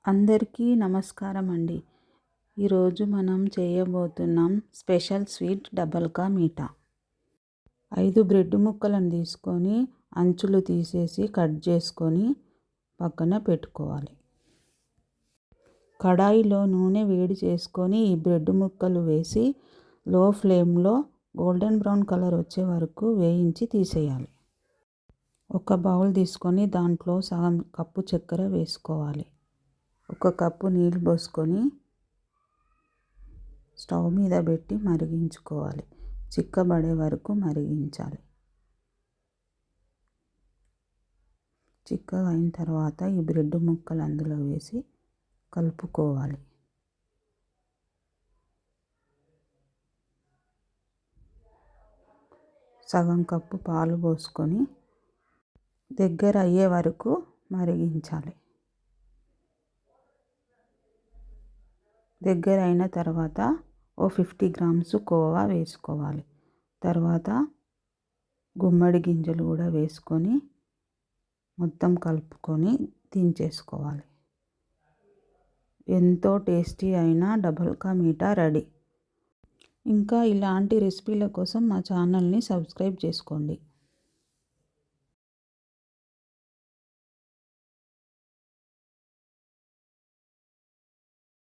అందరికీ నమస్కారం అండి. ఈరోజు మనం చేయబోతున్నాం special sweet double ka meetha. 5 bread ముక్కలను తీసుకొని అంచులు తీసేసి కట్ చేసుకొని పక్కన పెట్టుకోవాలి. కడాయిలో నూనె వేడి చేసుకొని ఈ బ్రెడ్ ముక్కలు వేసి లో ఫ్లేమ్లో గోల్డెన్ బ్రౌన్ కలర్ వచ్చే వరకు వేయించి తీసేయాలి. ఒక బౌల్ తీసుకొని దాంట్లో సగం కప్పు చక్కెర వేసుకోవాలి. 1 కప్పు నీళ్ళు పోసుకొని స్టవ్ మీద పెట్టి మరిగించుకోవాలి. చిక్కబడే వరకు మరిగించాలి. చిక్కగా అయిన తర్వాత ఈ బ్రెడ్ ముక్కలు అందులో వేసి కలుపుకోవాలి. సగం కప్పు పాలు పోసుకొని దగ్గర అయ్యే వరకు మరిగించాలి. దగ్గర అయిన తర్వాత 50 గ్రామ్స్ కోవా వేసుకోవాలి. తర్వాత గుమ్మడి గింజలు కూడా వేసుకొని మొత్తం కలుపుకొని దించేసుకోవాలి. ఎంతో టేస్టీ అయిన డబల్ కా మీఠా రెడీ. ఇంకా ఇలాంటి రెసిపీల కోసం మా ఛానల్ని సబ్స్క్రైబ్ చేసుకోండి.